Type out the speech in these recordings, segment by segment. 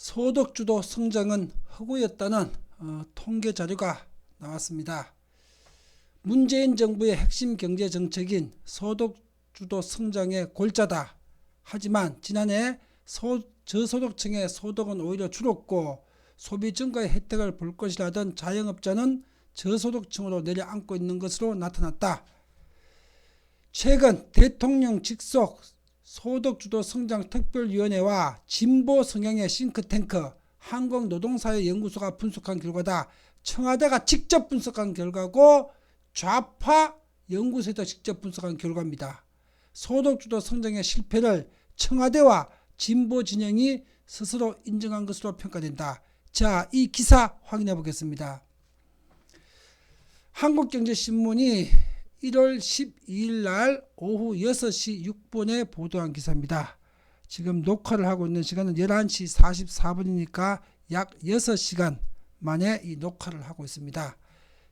소득주도 성장은 허구였다는 통계 자료가 나왔습니다. 문재인 정부의 핵심 경제 정책인 소득주도 성장의 골자다. 하지만 지난해 저소득층의 소득은 오히려 줄었고 소비 증가의 혜택을 볼 것이라던 자영업자는 저소득층으로 내려앉고 있는 것으로 나타났다. 최근 대통령 직속 소득주도 성장 특별위원회와 진보 성향의 싱크탱크 한국노동사회연구소가 분석한 결과다. 청와대가 직접 분석한 결과고 좌파 연구소에도 직접 분석한 결과입니다. 소득주도 성장의 실패를 청와대와 진보 진영이 스스로 인정한 것으로 평가된다. 자, 이 기사 확인해 보겠습니다. 한국경제신문이 1월 12일 날 오후 6시 6분에 보도한 기사입니다. 지금 녹화를 하고 있는 시간은 11시 44분이니까 약 6시간 만에 이 녹화를 하고 있습니다.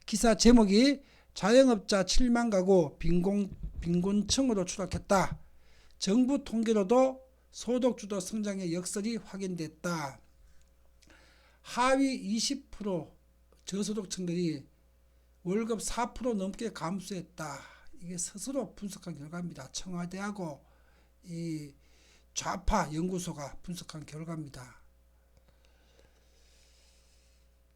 기사 제목이 자영업자 7만 가구 빈곤층으로 추락했다. 정부 통계로도 소득주도 성장의 역설이 확인됐다. 하위 20% 저소득층들이 월급 4% 넘게 감소했다. 이게 스스로 분석한 결과입니다. 청와대하고 이 좌파 연구소가 분석한 결과입니다.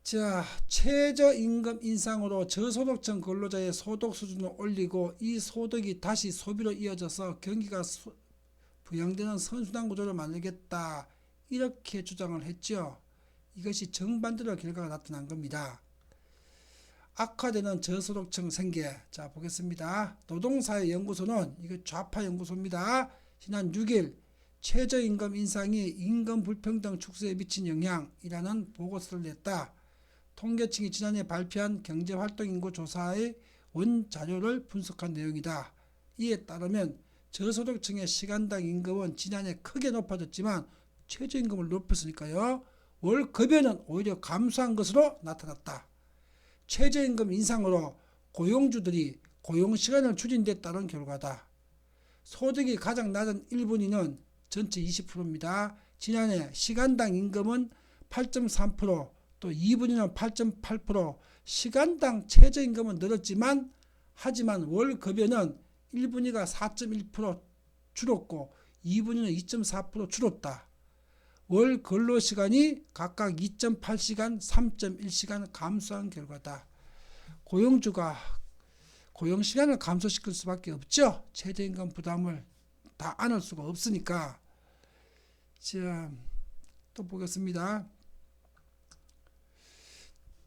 자, 최저임금 인상으로 저소득층 근로자의 소득 수준을 올리고 이 소득이 다시 소비로 이어져서 경기가 부양되는 선순환 구조를 만들겠다. 이렇게 주장을 했죠. 이것이 정반대로 결과가 나타난 겁니다. 악화되는 저소득층 생계. 자, 보겠습니다. 노동사회연구소는 이거 좌파 연구소입니다. 지난 6일 최저임금 인상이 임금 불평등 축소에 미친 영향이라는 보고서를 냈다. 통계청이 지난해 발표한 경제활동인구 조사의 원자료를 분석한 내용이다. 이에 따르면 저소득층의 시간당 임금은 지난해 크게 높아졌지만 최저임금을 높였으니까요. 월 급여는 오히려 감소한 것으로 나타났다. 최저임금 인상으로 고용주들이 고용시간을 줄인 데 따른 결과다. 소득이 가장 낮은 1분위는 전체 20%입니다. 지난해 시간당 임금은 8.3%, 또 2분위는 8.8%, 시간당 최저임금은 늘었지만 하지만 월 급여는 1분위가 4.1% 줄었고 2분위는 2.4% 줄었다. 월 근로시간이 각각 2.8시간, 3.1시간 감소한 결과다. 고용주가 고용시간을 감소시킬 수밖에 없죠. 최저임금 부담을 다 안을 수가 없으니까. 자, 또 보겠습니다.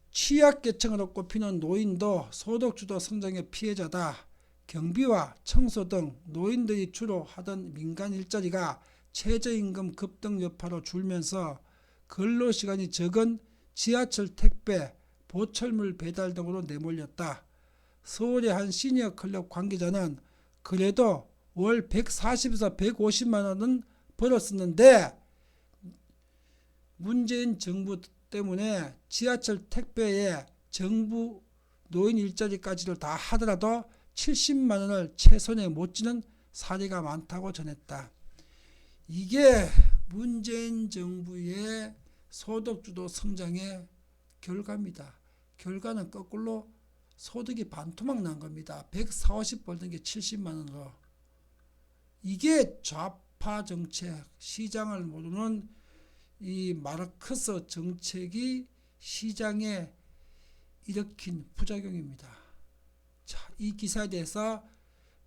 취약계층으로 꼽히는 노인도 소득주도 성장의 피해자다. 경비와 청소 등 노인들이 주로 하던 민간 일자리가 최저임금 급등 여파로 줄면서 근로시간이 적은 지하철 택배, 보철물 배달 등으로 내몰렸다. 서울의 한 시니어 클럽 관계자는 그래도 월 140에서 150만 원은 벌었었는데 문재인 정부 때문에 지하철 택배에 정부 노인 일자리까지를 다 하더라도 70만 원을 최선에 못 지는 사례가 많다고 전했다. 이게 문재인 정부의 소득주도 성장의 결과입니다. 결과는 거꾸로 소득이 반토막 난 겁니다. 140 벌던 게 70만 원으로. 이게 좌파 정책, 시장을 모르는 이 마르크스 정책이 시장에 일으킨 부작용입니다. 자, 이 기사에 대해서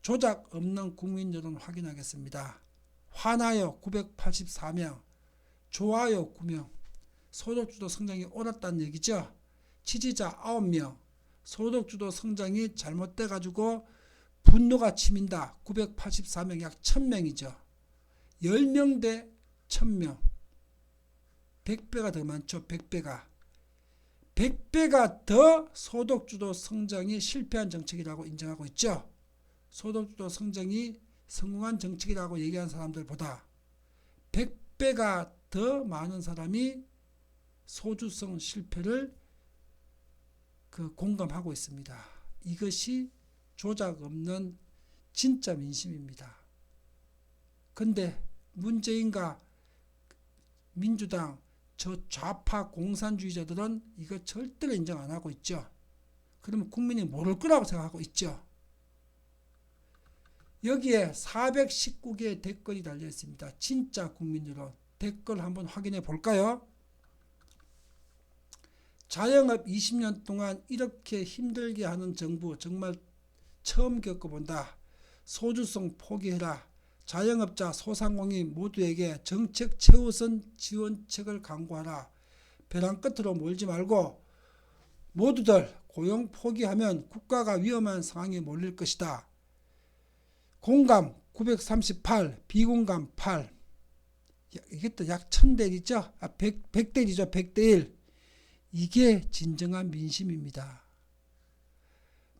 조작 없는 국민 여론 확인하겠습니다. 화나요 984명, 좋아요 9명, 소득주도 성장이 옳았다는 얘기죠. 지지자 9명, 소득주도 성장이 잘못돼가지고 분노가 치민다 984명, 약 1000명이죠. 10명 대 1000명, 100배가 더 많죠. 100배가 더 소득주도 성장이 실패한 정책이라고 인정하고 있죠. 소득주도 성장이 성공한 정책이라고 얘기하는 사람들보다 100배가 더 많은 사람이 소주성 실패를 공감하고 있습니다. 이것이 조작 없는 진짜 민심입니다. 근데 문재인과 민주당 저 좌파 공산주의자들은 이거 절대로 인정 안 하고 있죠. 그러면 국민이 모를 거라고 생각하고 있죠. 여기에 419개의 댓글이 달려 있습니다. 진짜 국민 여론 댓글 한번 확인해 볼까요? 자영업 20년 동안 이렇게 힘들게 하는 정부 정말 처음 겪어본다. 소주성 포기해라. 자영업자 소상공인 모두에게 정책 최우선 지원책을 강구하라. 벼랑 끝으로 몰지 말고 모두들 고용 포기하면 국가가 위험한 상황에 몰릴 것이다. 공감 938, 비공감 8. 이게 또 약 1000대이죠. 100대이죠. 100대1. 이게 진정한 민심입니다.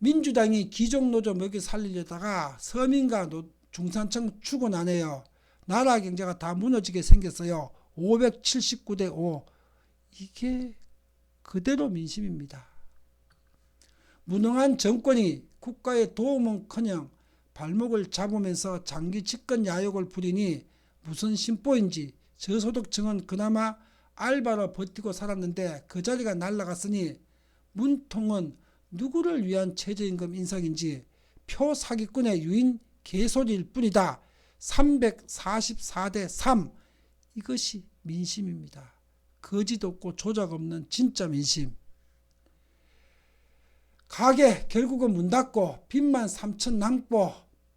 민주당이 기종노조 먹여 살리려다가 서민과 중산층 죽어나네요. 나라 경제가 다 무너지게 생겼어요. 579대 5. 이게 그대로 민심입니다. 무능한 정권이 국가의 도움은커녕 발목을 잡으면서 장기 집권 야욕을 부리니 무슨 심보인지 저소득층은 그나마 알바로 버티고 살았는데 그 자리가 날아갔으니 문통은 누구를 위한 최저임금 인상인지 표 사기꾼의 유인 개소리일 뿐이다. 344대 3. 이것이 민심입니다. 거짓 없고 조작 없는 진짜 민심. 가게 결국은 문 닫고 빚만 3천 남고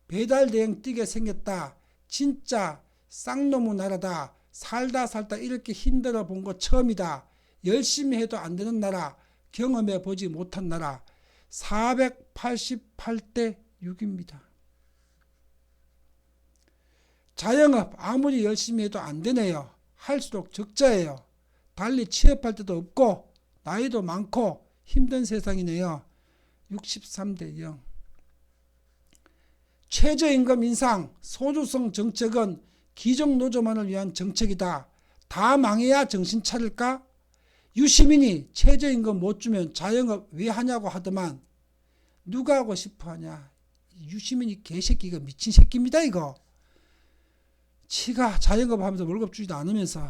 배달 대행 뛰게 생겼다. 진짜 쌍놈의 나라다. 살다 이렇게 힘들어 본 거 처음이다. 열심히 해도 안 되는 나라. 경험해 보지 못한 나라. 488대 6입니다. 자영업 아무리 열심히 해도 안 되네요. 할수록 적자예요. 달리 취업할 데도 없고 나이도 많고 힘든 세상이네요. 63대 0. 최저임금 인상, 소주성 정책은 기종노조만을 위한 정책이다. 다 망해야 정신 차릴까? 유시민이 최저임금 못 주면 자영업 왜 하냐고 하더만 누가 하고 싶어 하냐. 유시민이 개새끼가 미친 새끼입니다. 이거. 지가 자영업 하면서 월급 주지도 않으면서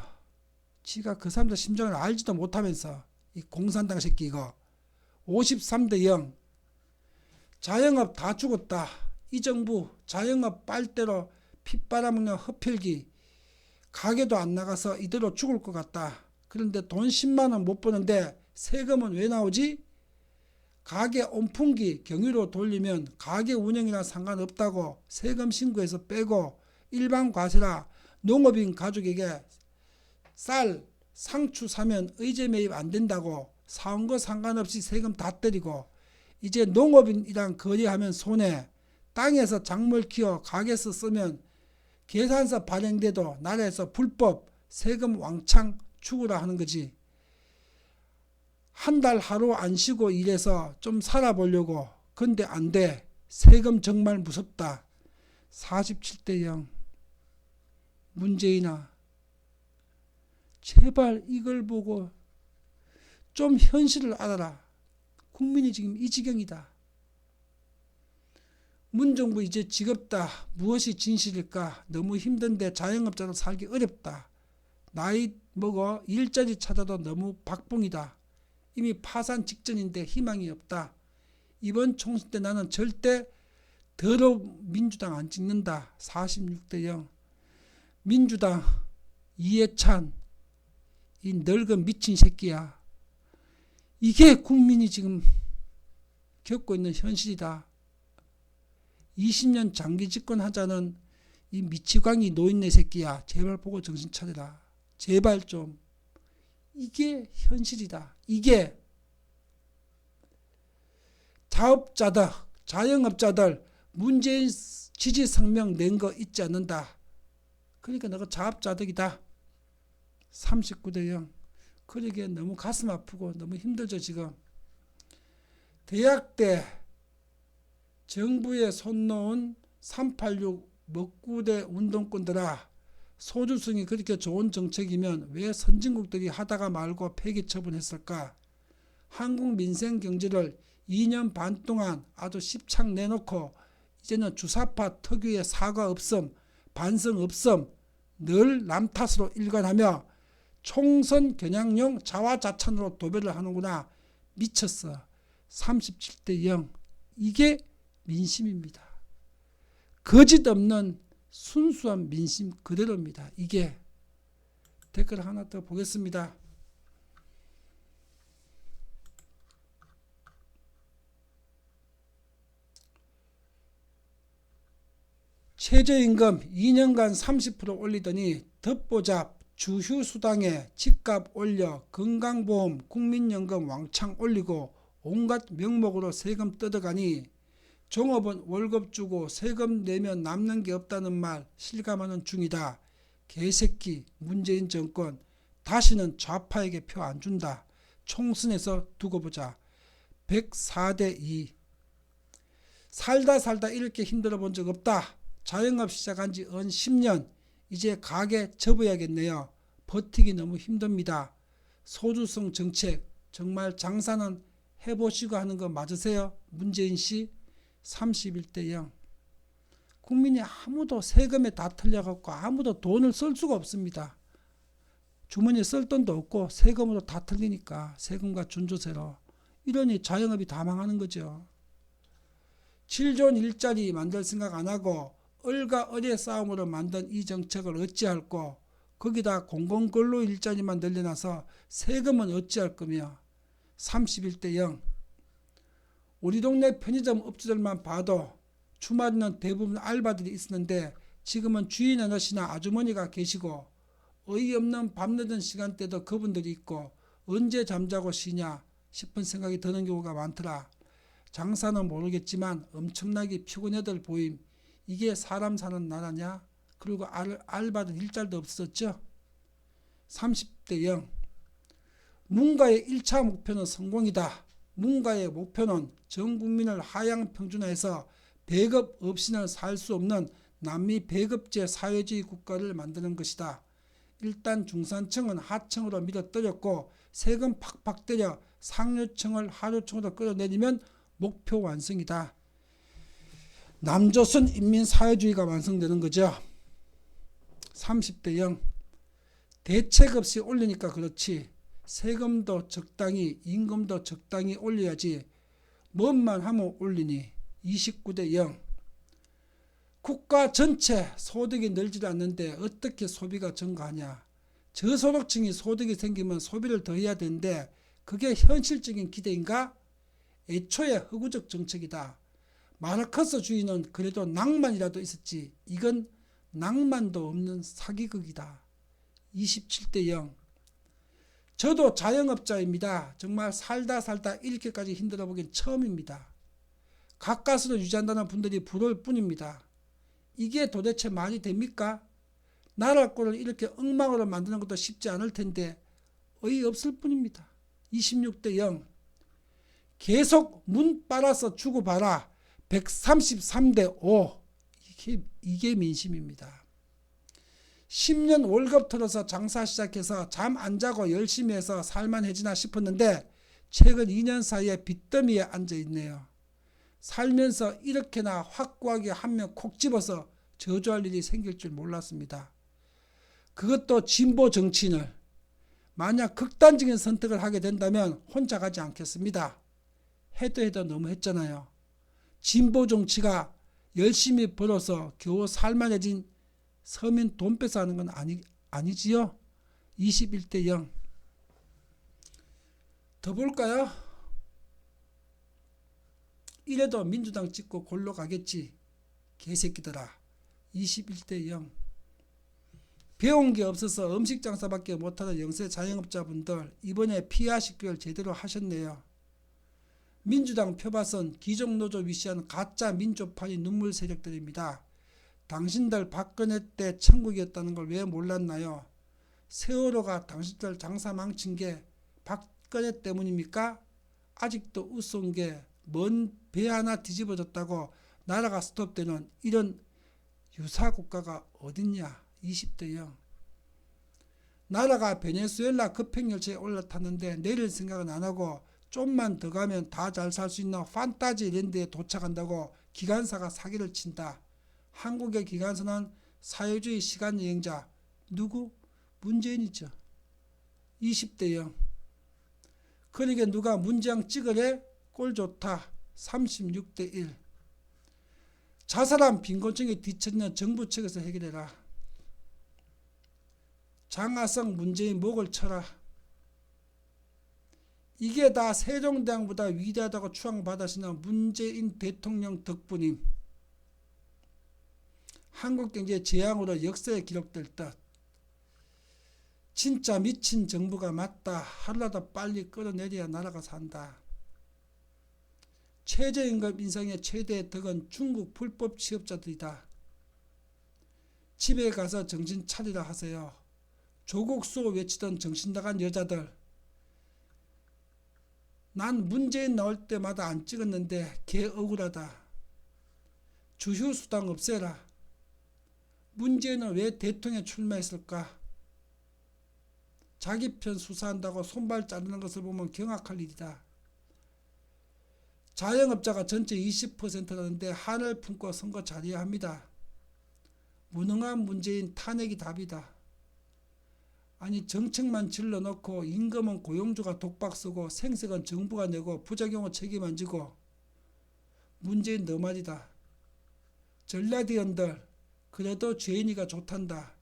지가 그 사람들 심정을 알지도 못하면서 이 공산당 새끼 이거. 53대 0. 자영업 다 죽었다. 이 정부 자영업 빨대로 핏바람먹는 흡혈기. 가게도 안 나가서 이대로 죽을 것 같다. 그런데 돈 10만원 못 버는데 세금은 왜 나오지? 가게 온풍기 경유로 돌리면 가게 운영이랑 상관없다고 세금 신고해서 빼고 일반 과세라 농업인 가족에게 쌀, 상추 사면 의제 매입 안 된다고 사온 거 상관없이 세금 다 때리고 이제 농업인이랑 거래하면 손해. 땅에서 작물 키워 가게에서 쓰면 계산서 발행돼도 나라에서 불법 세금 왕창 추구라 하는 거지. 한 달 하루 안 쉬고 일해서 좀 살아보려고. 근데 안 돼. 세금 정말 무섭다. 47대 0. 문재인아, 제발 이걸 보고 좀 현실을 알아라. 국민이 지금 이 지경이다. 문정부 이제 지겹다. 무엇이 진실일까? 너무 힘든데 자영업자도 살기 어렵다. 나이 먹어 일자리 찾아도 너무 박봉이다. 이미 파산 직전인데 희망이 없다. 이번 총선 때 나는 절대 더러운 민주당 안 찍는다. 46대 0. 민주당 이해찬 이 늙은 미친 새끼야. 이게 국민이 지금 겪고 있는 현실이다. 20년 장기 집권하자는 이 미치광이 노인네 새끼야. 제발 보고 정신 차려라. 제발 좀. 이게 현실이다. 이게 자업자들, 자영업자들 문재인 지지 성명 낸 거 잊지 않는다. 그러니까 너가 자업자득이다. 39대 0. 그러기에 너무 가슴 아프고 너무 힘들죠 지금. 대학 때 정부에 손 놓은 386 먹구대 운동권들아, 소주성이 그렇게 좋은 정책이면 왜 선진국들이 하다가 말고 폐기 처분했을까? 한국 민생 경제를 2년 반 동안 아주 씹창 내놓고 이제는 주사파 특유의 사과 없음, 반성 없음, 늘 남 탓으로 일관하며 총선 겨냥용 자화자찬으로 도배를 하는구나. 미쳤어. 37대 0. 이게 민심입니다. 거짓 없는 순수한 민심 그대로입니다. 이게. 댓글 하나 더 보겠습니다. 최저임금 2년간 30% 올리더니 덧보잡 주휴수당에 집값 올려 건강보험 국민연금 왕창 올리고 온갖 명목으로 세금 뜯어가니 종업원 월급 주고 세금 내면 남는 게 없다는 말 실감하는 중이다. 개새끼 문재인 정권 다시는 좌파에게 표 안 준다. 총선에서 두고 보자. 104대 2. 살다 이렇게 힘들어 본 적 없다. 자영업 시작한 지 은 10년. 이제 가게 접어야겠네요. 버티기 너무 힘듭니다. 소주성 정책 정말 장사는 해보시고 하는 거 맞으세요? 문재인씨. 31대 0. 국민이 아무도 세금에 다 틀려갖고 아무도 돈을 쓸 수가 없습니다. 주머니에 쓸 돈도 없고 세금으로 다 틀리니까 세금과 준조세로. 이러니 자영업이 다 망하는 거죠. 7조 일자리 만들 생각 안 하고 을과 을의 싸움으로 만든 이 정책을 어찌할꼬. 거기다 공공근로 일자리만 늘려놔서 세금은 어찌할 거며. 31대 0. 우리 동네 편의점 업주들만 봐도 주말에는 대부분 알바들이 있었는데 지금은 주인 아저씨나 아주머니가 계시고 어이없는 밤늦은 시간대도 그분들이 있고 언제 잠자고 쉬냐 싶은 생각이 드는 경우가 많더라. 장사는 모르겠지만 엄청나게 피곤해들 보임. 이게 사람 사는 나라냐? 그리고 알바는 일자리도 없었죠. 30대 0. 문가의 1차 목표는 성공이다. 문가의 목표는 전 국민을 하향 평준화해서 배급 없이는 살 수 없는 남미 배급제 사회주의 국가를 만드는 것이다. 일단 중산층은 하층으로 밀어떨렸고 세금 팍팍 때려 상류층을 하류층으로 끌어내리면 목표 완성이다. 남조선 인민사회주의가 완성되는 거죠. 30대 0. 대책 없이 올리니까 그렇지. 세금도 적당히 임금도 적당히 올려야지. 뭔만 하면 올리니. 29대 0. 국가 전체 소득이 늘지 않는데 어떻게 소비가 증가하냐. 저소득층이 소득이 생기면 소비를 더 해야 되는데 그게 현실적인 기대인가? 애초에 허구적 정책이다. 마르크스주의는 그래도 낭만이라도 있었지. 이건 낭만도 없는 사기극이다. 27대 0. 저도 자영업자입니다. 정말 살다 이렇게까지 힘들어 보긴 처음입니다. 가까스로 유지한다는 분들이 부러울 뿐입니다. 이게 도대체 말이 됩니까? 나라 꼴을 이렇게 엉망으로 만드는 것도 쉽지 않을 텐데 어이없을 뿐입니다. 26대 0. 계속 문 빨아서 주고 봐라. 133대 5. 이게 민심입니다. 10년 월급 털어서 장사 시작해서 잠 안 자고 열심히 해서 살만해지나 싶었는데 최근 2년 사이에 빚더미에 앉아있네요. 살면서 이렇게나 확고하게 한 명 콕 집어서 저주할 일이 생길 줄 몰랐습니다. 그것도 진보 정치인을. 만약 극단적인 선택을 하게 된다면 혼자 가지 않겠습니다. 해도 너무 했잖아요. 진보 정치가 열심히 벌어서 겨우 살만해진 서민 돈 뺏어 하는 건 아니지요. 21대 0. 더 볼까요? 이래도 민주당 찍고 골로 가겠지. 개새끼들아. 21대 0. 배운 게 없어서 음식 장사밖에 못하는 영세 자영업자분들 이번에 피하 식별 제대로 하셨네요. 민주당 표밭은 기종노조 위시한 가짜 민족판이 눈물 세력들입니다. 당신들 박근혜 때 천국이었다는 걸 왜 몰랐나요? 세월호가 당신들 장사 망친 게 박근혜 때문입니까? 아직도 우스운 게 먼 배 하나 뒤집어졌다고 나라가 스톱되는 이런 유사국가가 어딨냐. 20대 0. 나라가 베네수엘라 급행열차에 올라탔는데 내릴 생각은 안 하고 좀만 더 가면 다 잘 살 수 있는 판타지 랜드에 도착한다고 기관사가 사기를 친다. 한국의 기관사는 사회주의 시간여행자. 누구? 문재인이죠. 20대 0. 그러게 누가 문장 찍으래? 꼴 좋다. 36대 1. 자살한 빈곤층에 뒤처지는 정부 측에서 해결해라. 장하성 문재인 목을 쳐라. 이게 다 세종대왕보다 위대하다고 추앙받으시는 문재인 대통령 덕분임. 한국경제 재앙으로 역사에 기록될 듯. 진짜 미친 정부가 맞다. 하루라도 빨리 끌어내려야 나라가 산다. 최저임금 인상의 최대 덕은 중국 불법 취업자들이다. 집에 가서 정신 차리라 하세요. 조국 수호 외치던 정신 나간 여자들. 난 문재인 나올 때마다 안 찍었는데 개 억울하다. 주휴수당 없애라. 문재인은 왜 대통령에 출마했을까? 자기 편 수사한다고 손발 자르는 것을 보면 경악할 일이다. 자영업자가 전체 20%라는데 한을 품고 선거 잘해야 합니다. 무능한 문재인 탄핵이 답이다. 아니 정책만 질러놓고 임금은 고용주가 독박 쓰고 생색은 정부가 내고 부작용은 책임 안 지고 문재인 너 말이다. 전라디언들 그래도 죄인이가 좋단다.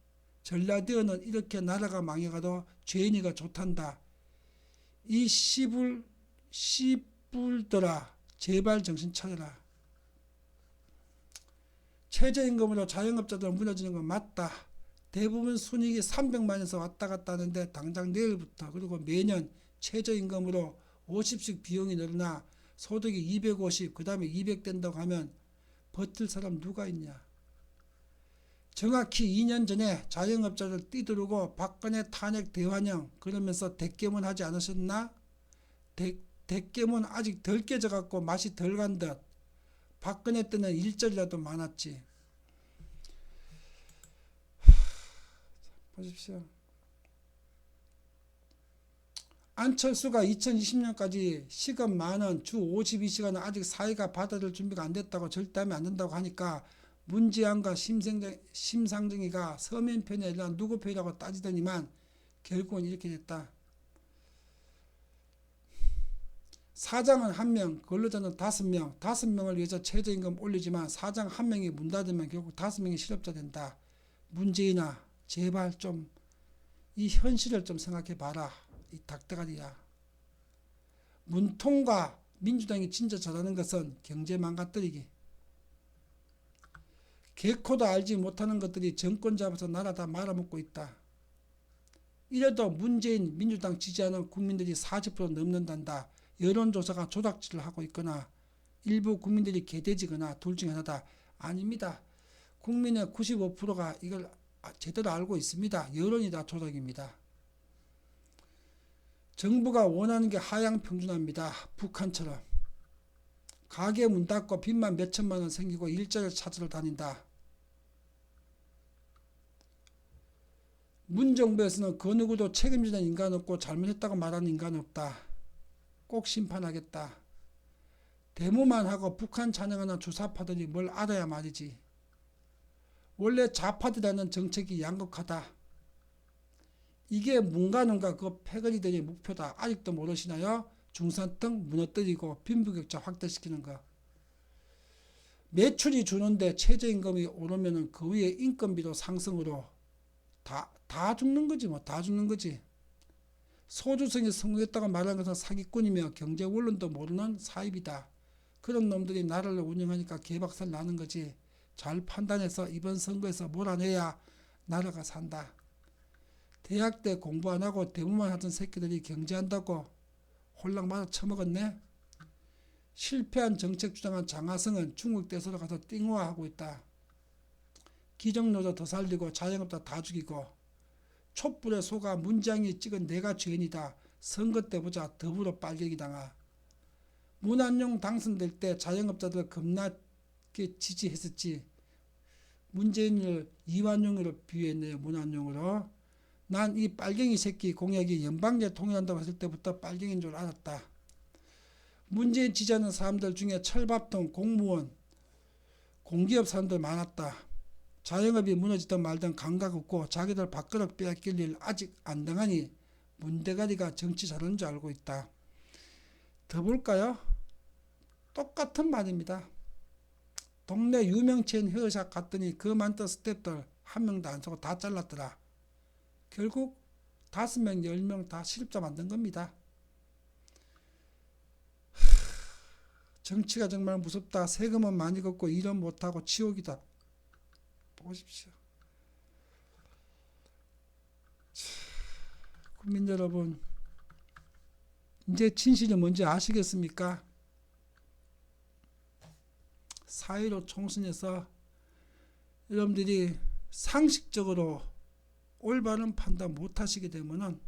전라디언은 이렇게 나라가 망해가도 죄인이가 좋단다. 이 씨불들아 제발 정신 차려라. 최저임금으로 자영업자들 무너지는 건 맞다. 대부분 순이익이 300만에서 왔다 갔다 하는데 당장 내일부터 그리고 매년 최저임금으로 50씩 비용이 늘어나 소득이 250 그 다음에 200 된다고 하면 버틸 사람 누가 있냐. 정확히 2년 전에 자영업자들 뛰두르고 박근혜 탄핵 대환영 그러면서 대깨문 하지 않으셨나? 대깨문 아직 덜 깨져갖고 맛이 덜 간 듯. 박근혜 때는 일절이라도 많았지. 보십시오. 안철수가 2020년까지 시급 만원 주 52시간은 아직 사회가 받아들일 준비가 안 됐다고 절대 하면 안 된다고 하니까 문재안과 심상정이가 서면 편이 아니라 누구 편이라고 따지더니만 결국은 이렇게 됐다. 사장은 1명, 근로자는 5명, 5명을 위해서 최저임금 올리지만 사장 1명이 문 닫으면 결국 5명이 실업자 된다. 문재인아 제발 좀 이 현실을 좀 생각해 봐라. 이 닭대가리야. 문통과 민주당이 진짜 잘하는 것은 경제 망가뜨리기. 개코도 알지 못하는 것들이 정권 잡아서 나라 다 말아먹고 있다. 이래도 문재인 민주당 지지하는 국민들이 40% 넘는단다. 여론조사가 조작질을 하고 있거나 일부 국민들이 개돼지거나 둘 중에 하나다. 아닙니다. 국민의 95%가 이걸 제대로 알고 있습니다. 여론이 다 조작입니다. 정부가 원하는 게 하향평준화입니다. 북한처럼. 가게 문 닫고 빚만 몇천만 원 생기고 일자리를 찾으러 다닌다. 문정부에서는 그 누구도 책임지는 인간 없고 잘못했다고 말하는 인간 없다. 꼭 심판하겠다. 데모만 하고 북한 찬양하는 주사파들이 뭘 알아야 말이지. 원래 좌파들이라는 정책이 양극화다. 이게 뭔가 그 패거리들의 목표다. 아직도 모르시나요? 중산층 무너뜨리고 빈부격차 확대시키는 거. 매출이 주는데 최저임금이 오르면 그 위에 인건비도 상승으로 다 죽는 거지 뭐. 다 죽는 거지. 소주성이 성공했다고 말하는 것은 사기꾼이며 경제 원론도 모르는 사입이다. 그런 놈들이 나라를 운영하니까 개박살 나는 거지. 잘 판단해서 이번 선거에서 몰아내야 나라가 산다. 대학 때 공부 안 하고 대무만 하던 새끼들이 경제한다고 홀랑 맞아 처먹었네. 실패한 정책 주장한 장하성은 중국 대사로 가서 띵호화하고 있다. 기정노조 더 살리고 자영업자 다 죽이고 촛불에 속아 문장이 찍은 내가 죄인이다. 선거 때 보자 더불어 빨갱이 당하. 문안용 당선될 때 자영업자들 겁나게 지지했었지. 문재인을 이완용으로 비유했네요. 문안용으로. 난 이 빨갱이 새끼 공약이 연방제 통일한다고 했을 때부터 빨갱이인 줄 알았다. 문재인 지지하는 사람들 중에 철밥통, 공무원, 공기업 사람들 많았다. 자영업이 무너지든 말든 감각 없고 자기들 밥그릇 빼앗길 일 아직 안 당하니 문대가리가 정치 잘하는 줄 알고 있다. 더 볼까요? 똑같은 말입니다. 동네 유명체인 헤어샵 갔더니 그 많던 스태프들 한 명도 안 쓰고 다 잘랐더라. 결국 5명, 10명 다 실업자 만든 겁니다. 정치가 정말 무섭다. 세금은 많이 걷고 일은 못하고 지옥이다. 보십시오. 국민 여러분, 이제 진실이 뭔지 아시겠습니까? 4.15 총선에서 여러분들이 상식적으로 올바른 판단 못하시게 되면은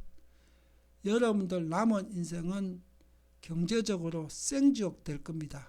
여러분들 남은 인생은 경제적으로 생지옥 될 겁니다.